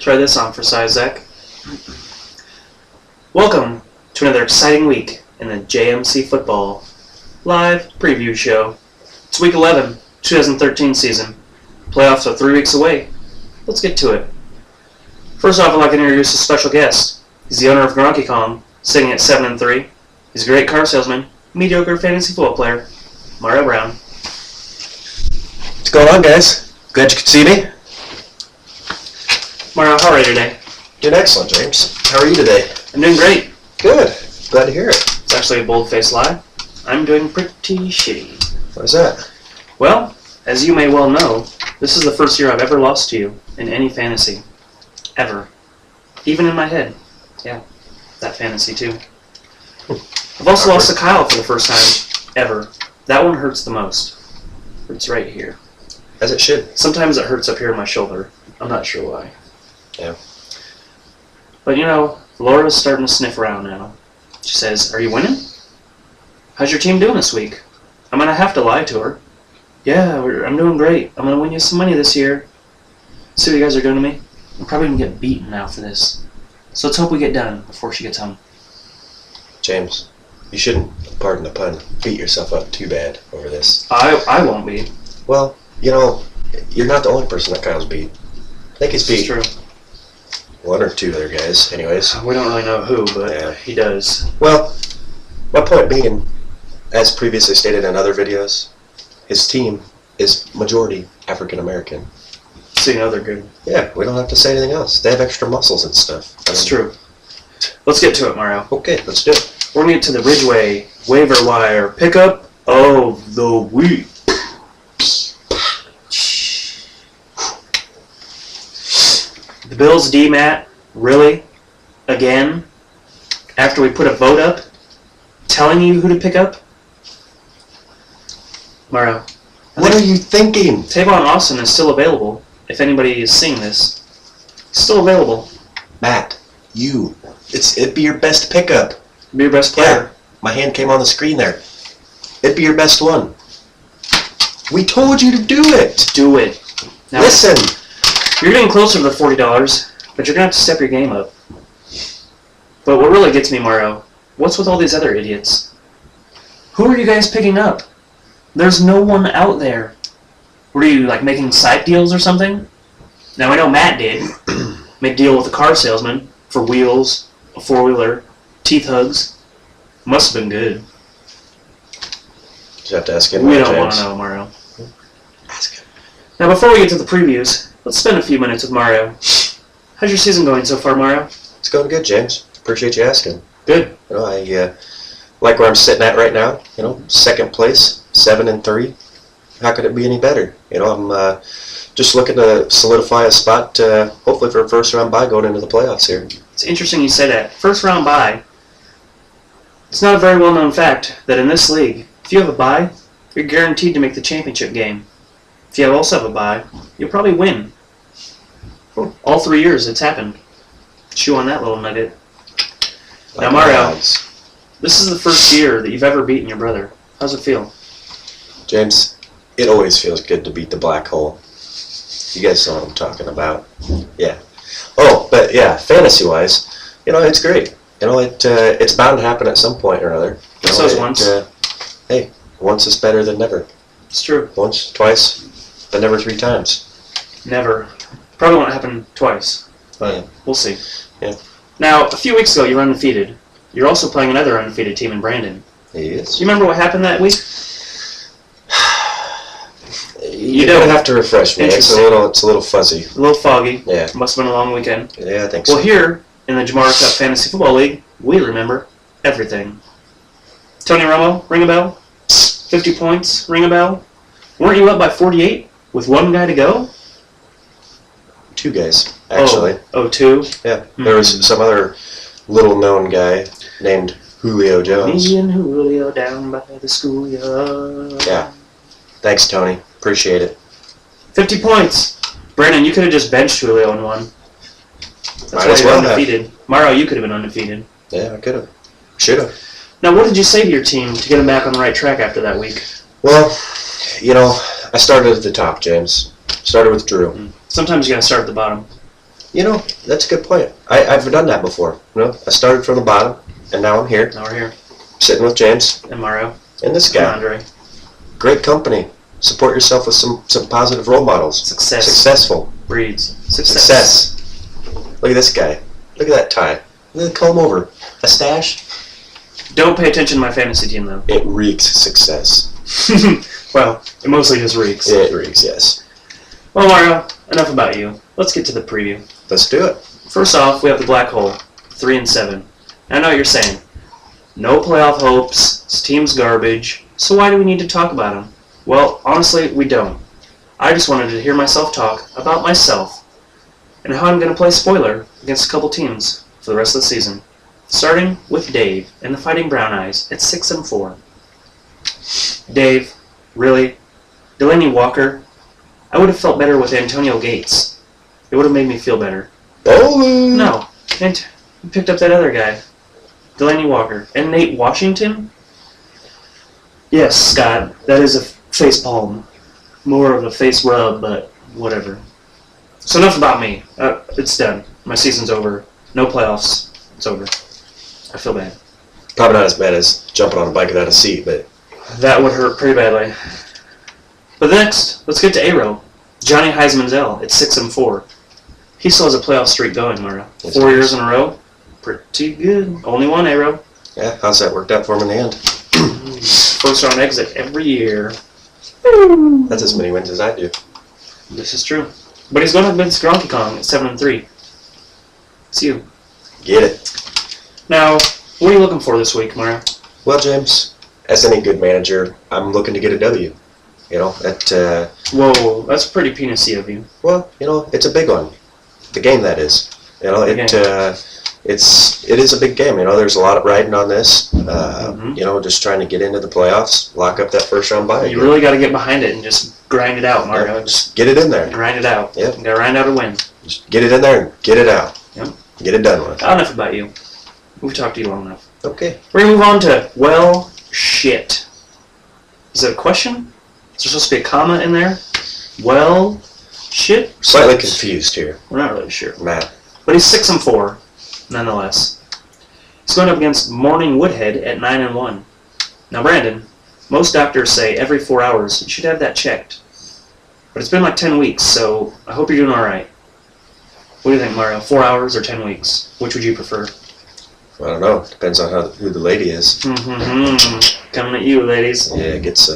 Try this on for size, Zach. Welcome to another exciting week in the JMC Football Live Preview Show. It's Week 11, 2013 season. Playoffs are 3 weeks away. Let's get to it. First off, I'd like to introduce a special guest. He's the owner of Gronky Kong, sitting at 7-3. He's a great car salesman, mediocre fantasy football player, Mario Brown. What's going on, guys? Glad you could see me. Mario, how are you today? Doing excellent, James. How are you today? I'm doing great. Good. Glad to hear it. It's actually a bold-faced lie. I'm doing pretty shitty. Why is that? Well, as you may well know, this is the first year I've ever lost to you in any fantasy. Ever. Even in my head. Yeah, that fantasy too. I've also lost to Kyle for the first time ever. That one hurts the most. Hurts right here. As it should. Sometimes it hurts up here in my shoulder. I'm not sure why. Yeah. But you know, Laura's starting to sniff around now. She says, "Are you winning? How's your team doing this week?" I'm going to have to lie to her. "Yeah, I'm doing great. I'm going to win you some money this year." See what you guys are doing to me? I'm probably going to get beaten now for this. So let's hope we get done before she gets home. James, you shouldn't, pardon the pun, beat yourself up too bad over this. I won't be. Well, you know, you're not the only person that Kyle's beat. I think he's beat It's true. one or two other guys, anyways. We don't really know who, but Yeah. he does. Well, my point being, as previously stated in other videos, his team is majority African American. So you know they're good. Yeah, we don't have to say anything else. They have extra muscles and stuff. That's true. Let's get to it, Mario. Okay, let's do it. We're going to get to the Ridgeway waiver wire pickup of the week. The Bills D-Mat, really? Again? After we put a vote up? Telling you who to pick up? Mario. What are you thinking? Tavon Austin is still available, if anybody is seeing this. Still available. Matt, it'd be your best pickup. Be your best player. Yeah, my hand came on the screen there. It'd be your best one. We told you to do it. Do it. Now, Listen. you're getting closer to the $40, but you're going to have to step your game up. But what really gets me, Mario, what's with all these other idiots? Who are you guys picking up? There's no one out there. Were you, like, making side deals or something? Now, I know Matt did. Made a deal with a car salesman for wheels, a four-wheeler, teeth hugs. Must have been good. You have to ask him. We don't want to know, Mario. Ask him. Now, before we get to the previews, let's spend a few minutes with Mario. How's your season going so far, Mario? It's going good, James. Appreciate you asking. Good. You know, I like where I'm sitting at right now. You know, second place, 7-3. How could it be any better? You know, I'm just looking to solidify a spot, hopefully for a first-round bye going into the playoffs here. It's interesting you say that. First round bye. It's not a very well-known fact that in this league, if you have a bye, you're guaranteed to make the championship game. If you also have a bye, you'll probably win. All 3 years it's happened. Chew on that little nugget. Now, Mario, this is the first year that you've ever beaten your brother. How's it feel? James, it always feels good to beat the black hole. You guys know what I'm talking about. Yeah. Oh, but yeah, fantasy-wise, you know, it's great. You know, it's bound to happen at some point or other. You know, So once. Hey, once is better than never. It's true. Once, twice, but never 3 times. Never. Probably won't happen twice, but Yeah. we'll see. Yeah. Now, a few weeks ago, you were undefeated. You're also playing another undefeated team in Brandon. He is. Do you remember what happened that week? You're gonna have to refresh me. It's a little fuzzy. A little foggy. Yeah. Must have been a long weekend. Yeah, I think so. Well, here in the JaMar Cup Fantasy Football League, we remember everything. Tony Romo, ring a bell? 50 points, ring a bell? Weren't you up by 48 with one guy to go? 2 guys, actually. Oh, 2? Yeah. There was some other little-known guy named Julio Jones. Me and Julio down by the schoolyard. Yeah. Thanks, Tony. Appreciate it. 50 points. Brandon, you could have just benched Julio and won. That's Might why as you're well have. undefeated. Mario, you could have been undefeated. Yeah, I could have. Should have. Now, what did you say to your team to get them back on the right track after that week? Well, you know, I started at the top, James. Started with Drew. Sometimes you gotta start at the bottom. You know, that's a good point. I've done that before. You know, I started from the bottom, and now I'm here. Now we're here. Sitting with James. And Mario. And this And guy. Andre. Great company. Support yourself with some positive role models. Success. Successful. Breeds. Success. Look at this guy. Look at that tie. Look at the comb over. A stash. Don't pay attention to my fantasy team, though. It reeks success. Well, it mostly just reeks. It reeks, yes. Well, Mario, enough about you. Let's get to the preview. Let's do it. First off, we have the black hole, 3-7. I know what you're saying. No playoff hopes. This team's garbage. So why do we need to talk about him? Well, honestly, we don't. I just wanted to hear myself talk about myself and how I'm going to play spoiler against a couple teams for the rest of the season. Starting with Dave and the Fighting Brown Eyes at 6-4. Dave, really? Delaney Walker? I would have felt better with Antonio Gates. It would have made me feel better. Bowling. No, and you picked up that other guy, Delaney Walker, and Nate Washington. Yes, Scott, that is a face palm, more of a face rub, but whatever. So enough about me. It's done. My season's over. No playoffs. It's over. I feel bad. Probably not as bad as jumping on a bike without a seat, but That would hurt pretty badly. But next, let's get to Aero. Johnny Heismanzel at 6-4. He still has a playoff streak going, Mario. 4 years in a row. Pretty good. Only one Aero. yeah, how's that worked out for him in the end? First round exit every year. That's as many wins as I do. This is true. But he's going up against Gronky Kong at 7-3. It's you. Get it. Now, what are you looking for this week, Mario? Well, James, as any good manager, I'm looking to get a W. You know, Whoa, that's pretty penisy of you. well, you know, it's a big one. The game, that is. You know, it is a big game. You know, there's a lot of riding on this. You know, just trying to get into the playoffs, lock up that first round bye. You really got to get behind it and just grind it out, Mario. Yeah, just get it in there. Grind it out. Yep. You got to grind out a win. Just get it in there and get it out. Yep. Get it done with. Enough about you. We've talked to you long enough. Okay. We're going to move on to, well, shit. Is it a question? Is there supposed to be a comma in there? Well, shit? Slightly confused here. We're not really sure. Matt. But he's 6-4, nonetheless. He's going up against Morning Woodhead at 9-1. Now, Brandon, most doctors say every 4 hours you should have that checked. But it's been like 10 weeks, so I hope you're doing all right. What do you think, Mario? 4 hours or 10 weeks? Which would you prefer? I don't know. Depends on who the lady is. Coming at you, ladies. Yeah, it gets.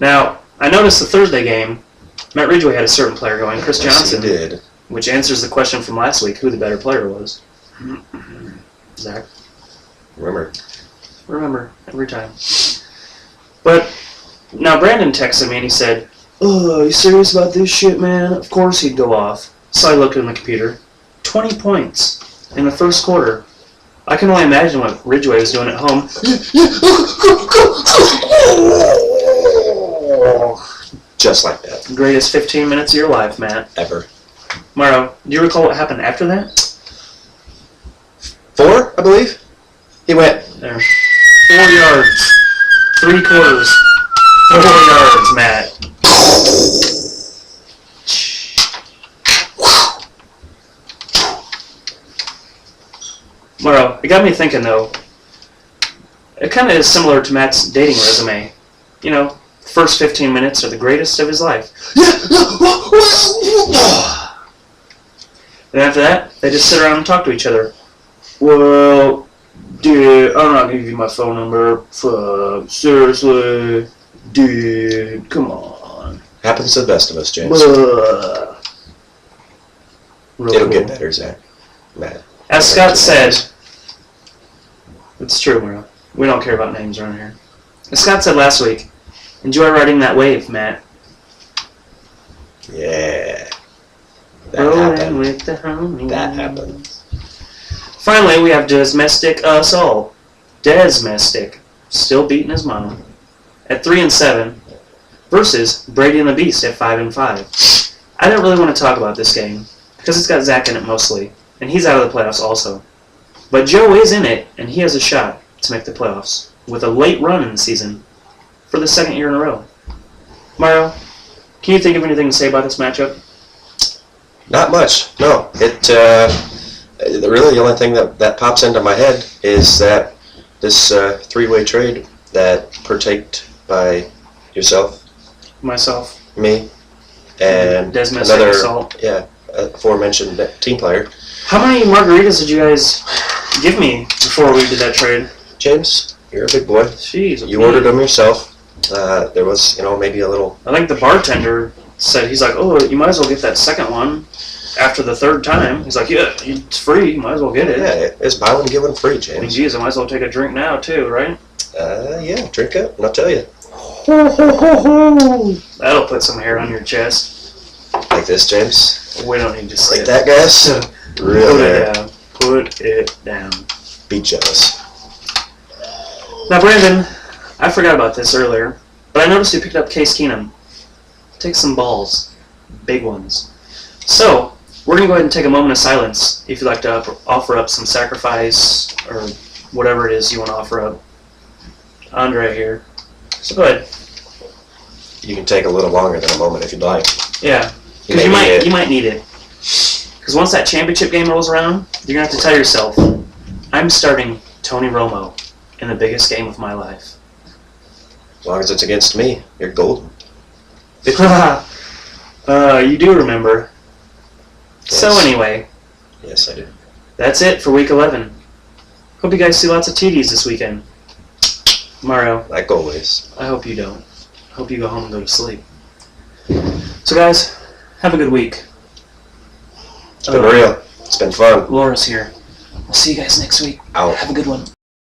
Now, I noticed the Thursday game, Matt Ridgway had a certain player going, Chris Johnson, Yes, he did. which answers the question from last week, who the better player was. Zach? Remember, every time. But now Brandon texted me and he said, "Oh, are you serious about this shit, man?" Of course he'd go off. So I looked on the computer. 20 points in the first quarter. I can only imagine what Ridgway was doing at home. Just like that. Greatest 15 minutes of your life, Matt. Ever. Mario, do you recall what happened after that? 4, I believe. He went. There. 4 yards. 3 quarters. 4 yards, Matt. Mario, it got me thinking, though. It kind of is similar to Matt's dating resume. You know, first 15 minutes are the greatest of his life. And after that, they just sit around and talk to each other. Well, dude, I'm not going to give you my phone number. Fuck, seriously. Dude, come on. Happens to the best of us, James. It'll get better, Zach. Matt. As Scott said, it's true, Mario. We don't care about names around here. As Scott said last week, enjoy riding that wave, Matt. Yeah. That Rolling happened. with the homie. That happened. Finally, we have Desmestic us all. Desmestic, still beating his mom, at 3-7, versus Brady and the Beast at 5-5. I don't really want to talk about this game because it's got Zach in it mostly, and he's out of the playoffs also. But Joe is in it, and he has a shot to make the playoffs with a late run in the season for the second year in a row. Mario, can you think of anything to say about this matchup? Not much. No. Really the only thing that pops into my head is that this three-way trade that partaked by yourself, Myself. me, and Desmond another Salt. aforementioned team player. How many margaritas did you guys give me before we did that trade? James, you're a big boy. Jeez. You ordered them yourself. There was, maybe a little. I think the bartender said, he's like, oh, you might as well get that second one after the third time. He's like, yeah, it's free. You might as well get it. Yeah, it's buy one, get one free, I mean, James. geez, I might as well take a drink now, too, right? Yeah, drink up, and I'll tell you. That'll put some hair on your chest. Like this, James. We don't need to say Like that, guys. Real Put hair. it down. Put it down. Be jealous. Now, Brandon, I forgot about this earlier, but I noticed you picked up Case Keenum. Take some balls. Big ones. So, we're going to go ahead and take a moment of silence if you'd like to offer up some sacrifice or whatever it is you want to offer up. Andre here. So go ahead. You can take a little longer than a moment if you'd like. Yeah. You Because may need it. you might need it. Because once that championship game rolls around, you're going to have to tell yourself, I'm starting Tony Romo in the biggest game of my life. As long as it's against me, you're golden. You do remember. Yes. So anyway, Yes, I do. that's it for week 11. Hope you guys see lots of TDs this weekend. Mario, Like always. I hope you don't. I hope you go home and go to sleep. So guys, have a good week. It's been real. It's been fun. Laura's here. We'll see you guys next week. Out. Have a good one.